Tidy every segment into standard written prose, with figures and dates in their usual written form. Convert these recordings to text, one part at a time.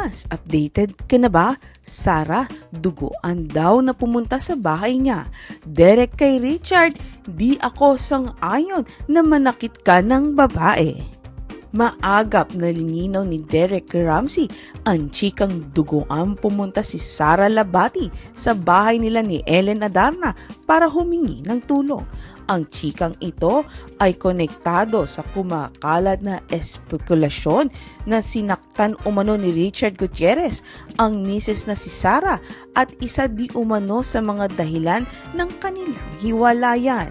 Pilipinas, updated ka na ba? Sara, duguan daw na pumunta sa bahay niya. Derek kay Richard, di ako sang-ayon na manakit ka ng babae. Maagap na lininaw ni Derek Ramsey ang chikang duguan pumunta si Sara Labati sa bahay nila ni Ellen Adarna para humingi ng tulong. Ang chikang ito ay konektado sa kumakalat na espekulasyon na sinaktan umano ni Richard Gutierrez, ang misis na si Sara, at isa di umano sa mga dahilan ng kanilang hiwalayan.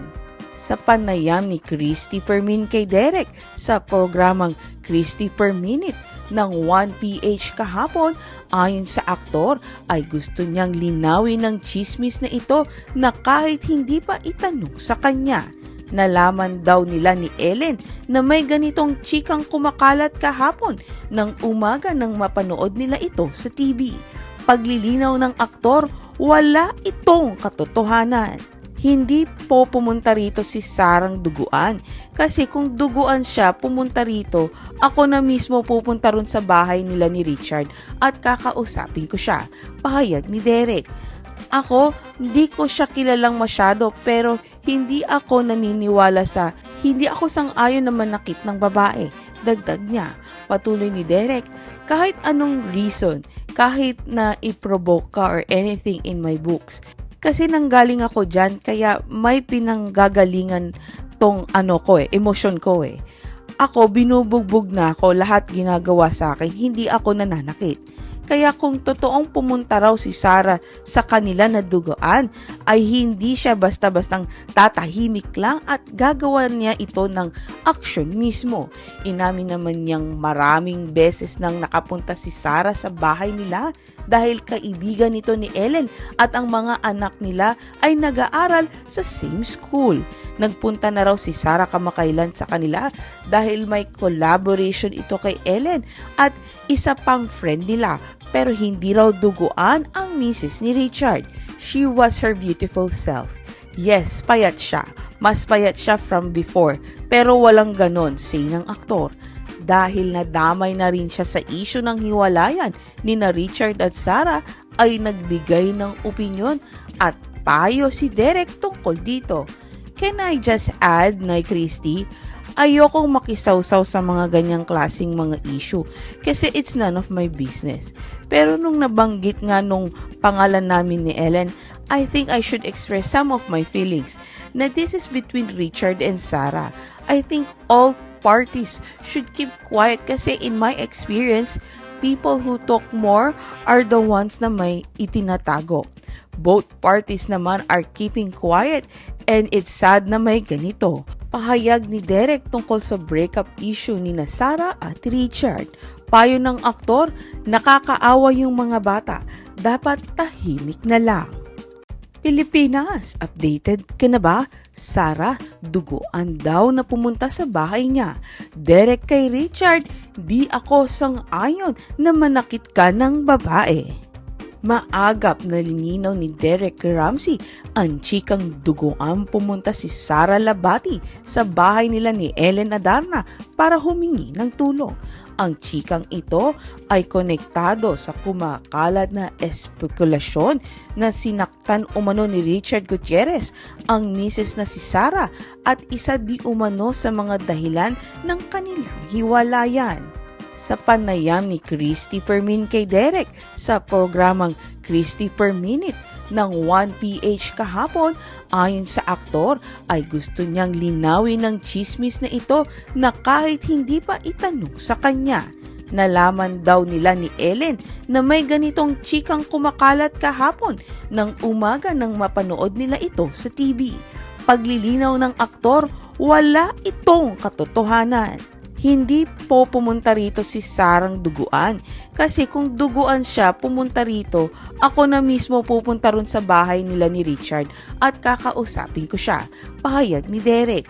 Sa panayam ni Christy Fermin kay Derek sa programang Christy Per Minute ng 1PH kahapon, ayon sa aktor ay gusto niyang linawin ng chismis na ito na kahit hindi pa itanong sa kanya. Nalaman daw nila ni Ellen na may ganitong chikang kumakalat kahapon ng umaga nang mapanood nila ito sa TV. Paglilinaw ng aktor, wala itong katotohanan. Hindi po pumunta rito si Sarang duguan. Kasi kung duguan siya pumunta rito, ako na mismo pupunta ron sa bahay nila ni Richard at kakausapin ko siya. Pahayag ni Derek. Ako, hindi ko siya kilalang masyado pero hindi ako sang-ayon na manakit ng babae. Dagdag niya. Patuloy ni Derek, kahit anong reason, kahit na i-provoke ka or anything in my books, kasi nanggaling ako dyan, kaya may pinanggagalingan tong emosyon ko eh. Ako, binubugbog na ako, lahat ginagawa sa akin, hindi ako nananakit. Kaya kung totoong pumunta raw si Sara sa kanila na duguan, ay hindi siya basta-bastang tatahimik lang at gagawa niya ito ng aksyon mismo. Inamin naman niyang maraming beses nang nakapunta si Sara sa bahay nila dahil kaibigan nito ni Ellen at ang mga anak nila ay nag-aaral sa same school. Nagpunta na raw si Sara kamakailan sa kanila dahil may collaboration ito kay Ellen at isa pang friend nila, pero hindi raw duguan ang misis ni Richard. She was her beautiful self. Yes, payat siya. Mas payat siya from before, pero walang ganon, say ng aktor. Dahil nadamay na rin siya sa issue ng hiwalayan ni na Richard at Sara, ay nagbigay ng opinyon at payo si Derek tungkol dito. Can I just add, Nay Christy, ayokong makisawsaw sa mga ganyang klaseng mga issue kasi it's none of my business. Pero nung nabanggit nga nung pangalan namin ni Ellen, I think I should express some of my feelings na this is between Richard and Sara. I think all parties should keep quiet kasi in my experience, people who talk more are the ones na may itinatago. Both parties naman are keeping quiet and it's sad na may ganito. Pahayag ni Derek tungkol sa breakup issue ni na Sara at Richard. Payo ng aktor, nakakaawa yung mga bata. Dapat tahimik na lang. Pilipinas, updated ka na ba? Sara, duguan daw na pumunta sa bahay niya. Derek kay Richard, di ako sang-ayon na manakit ka ng babae. Maagap na lininaw ni Derek Ramsey ang chikang duguan pumunta si Sara Labati sa bahay nila ni Ellen Adarna para humingi ng tulong. Ang chikang ito ay konektado sa kumakalat na espekulasyon na sinaktan umano ni Richard Gutierrez, ang misis na si Sara, at isa di umano sa mga dahilan ng kanilang hiwalayan. Sa panayam ni Christy Fermin kay Derek sa programang Christy Per Minute ng 1PH kahapon, ayon sa aktor ay gusto niyang linawin ng chismis na ito na kahit hindi pa itanong sa kanya. Nalaman daw nila ni Ellen na may ganitong chikang kumakalat kahapon ng umaga nang mapanood nila ito sa TV. Paglilinaw ng aktor, wala itong katotohanan. Hindi po pumunta rito si Sarang duguan. Kasi kung duguan siya pumunta rito, ako na mismo pupunta ron sa bahay nila ni Richard at kakausapin ko siya. Pahayag ni Derek.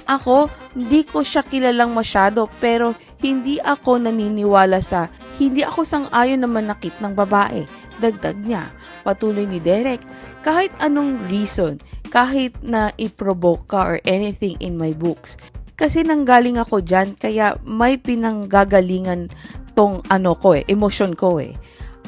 Ako, hindi ko siya kilalang masyado pero hindi ako sang-ayon na manakit ng babae. Dagdag niya. Patuloy ni Derek, kahit anong reason, kahit na i-provoke ka or anything in my books, Kasi nanggaling ako dyan, kaya may pinanggagalingan tong emosyon ko eh.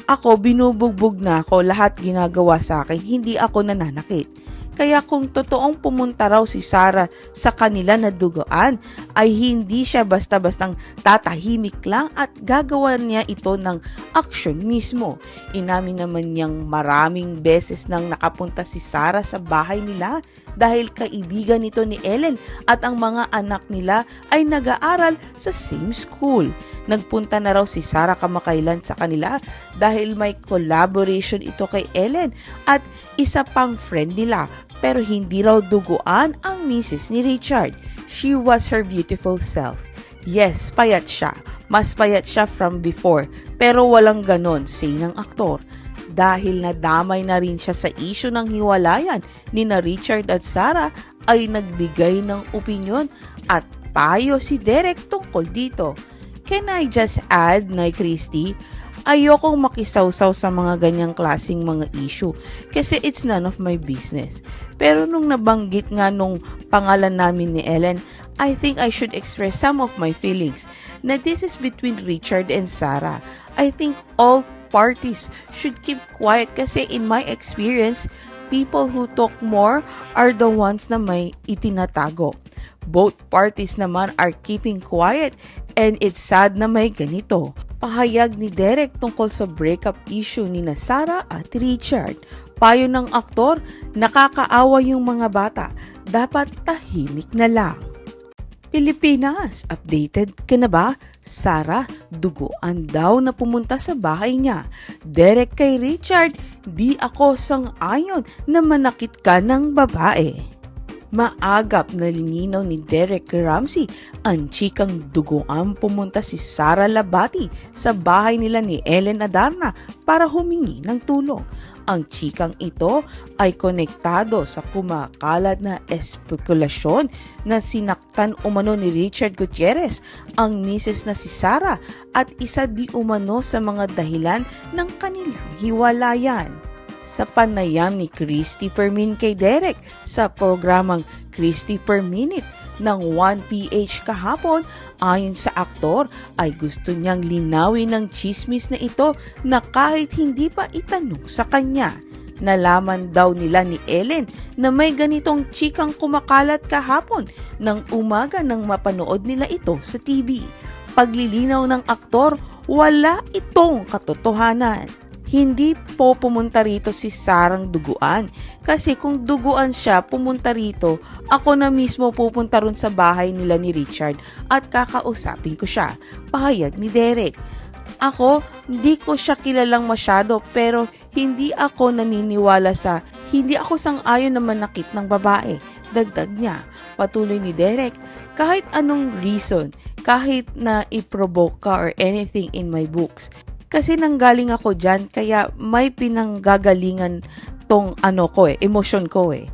Ako, binubugbog na ako, lahat ginagawa sa akin, hindi ako nananakit. Kaya kung totoong pumunta raw si Sarah sa kanila na duguan, ay hindi siya basta-bastang tatahimik lang at gagawa niya ito ng aksyon mismo. Inamin naman niyang maraming beses nang nakapunta si Sarah sa bahay nila dahil kaibigan nito ni Ellen at ang mga anak nila ay nag-aaral sa same school. Nagpunta na raw si Sarah kamakailan sa kanila dahil may collaboration ito kay Ellen at isa pang friend nila. Pero hindi raw duguan ang misis ni Richard. She was her beautiful self. Yes, payat siya. Mas payat siya from before. Pero walang ganon, say ng aktor. Dahil nadamay na rin siya sa issue ng hiwalayan ni na Richard at Sarah, ay nagbigay ng opinyon at payo si Derek tungkol dito. Can I just add, Nay Christy? Ayokong makisawsaw sa mga ganyang klaseng mga issue kasi it's none of my business. Pero nung nabanggit nga nung pangalan namin ni Ellen, I think I should express some of my feelings na this is between Richard and Sarah. I think all parties should keep quiet kasi in my experience, people who talk more are the ones na may itinatago. Both parties naman are keeping quiet and it's sad na may ganito. Pahayag ni Derek tungkol sa breakup issue ni na Sarah at Richard. Payo ng aktor, nakakaawa yung mga bata. Dapat tahimik na lang. Pilipinas, updated ka na ba? Sarah, duguan daw na pumunta sa bahay niya. Derek kay Richard, di ako sang-ayon na manakit ka ng babae. Maagap na lininaw ni Derek Ramsey ang chikang duguan pumunta si Sarah Labati sa bahay nila ni Ellen Adarna para humingi ng tulong. Ang chikang ito ay konektado sa kumakalat na espekulasyon na sinaktan umano ni Richard Gutierrez, ang misis na si Sarah at isa di umano sa mga dahilan ng kanilang hiwalayan. Sa panayam ni Christy Fermin kay Derek sa programang Christy Per Minute ng 1PH kahapon, ayon sa aktor ay gusto niyang linawin ng chismis na ito na kahit hindi pa itanong sa kanya. Nalaman daw nila ni Ellen na may ganitong chikang kumakalat kahapon ng umaga nang mapanood nila ito sa TV. Paglilinaw ng aktor, wala itong katotohanan. Hindi po pumunta rito si Sarang duguan. Kasi kung duguan siya pumunta rito, ako na mismo pupunta ron sa bahay nila ni Richard at kakausapin ko siya. Pahayag ni Derek. Ako, hindi ko siya kilalang masyado pero hindi ako sang-ayon na manakit ng babae. Dagdag niya. Patuloy ni Derek, kahit anong reason, kahit na i-provoke ka or anything in my books, kasi nanggaling ako dyan, kaya may pinanggagalingan tong emosyon ko eh.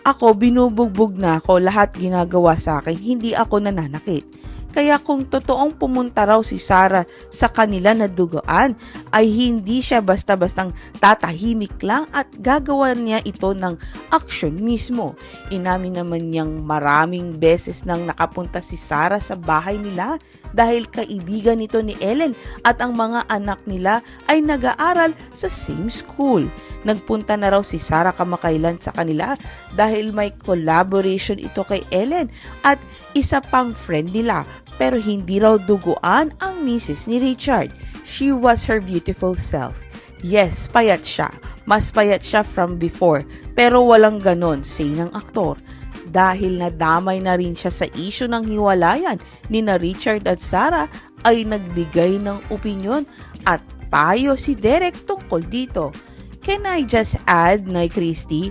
Ako, binubugbog na ako, lahat ginagawa sa akin, hindi ako nananakit. Kaya kung totoong pumunta raw si Sarah sa kanila na duguan, ay hindi siya basta-bastang tatahimik lang at gagawa niya ito ng aksyon mismo. Inamin naman niyang maraming beses nang nakapunta si Sarah sa bahay nila dahil kaibigan nito ni Ellen at ang mga anak nila ay nag-aaral sa same school. Nagpunta na raw si Sarah kamakailan sa kanila dahil may collaboration ito kay Ellen at isa pang friend nila. Pero hindi raw duguan ang misis ni Richard. She was her beautiful self. Yes, payat siya. Mas payat siya from before. Pero walang ganon, say ng aktor. Dahil nadamay na rin siya sa issue ng hiwalayan ni na Richard at Sarah, ay nagbigay ng opinyon at payo si Derek tungkol dito. Can I just add, Nay Christy?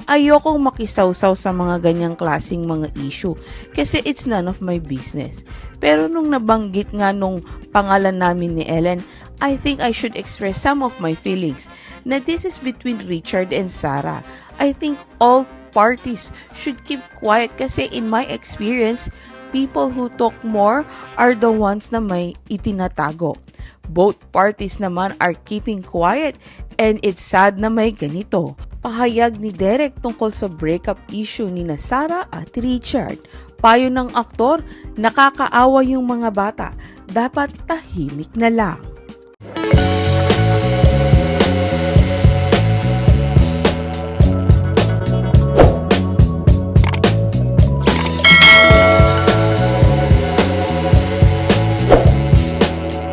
Ayokong makisawsaw sa mga ganyang klaseng mga issue kasi it's none of my business. Pero nung nabanggit nga nung pangalan namin ni Ellen, I think I should express some of my feelings na this is between Richard and Sarah. I think all parties should keep quiet kasi in my experience, people who talk more are the ones na may itinatago. Both parties naman are keeping quiet and it's sad na may ganito. Pahayag ni Derek tungkol sa breakup issue ni na Sarah at Richard. Payo ng aktor, nakakaawa yung mga bata, dapat tahimik na lang.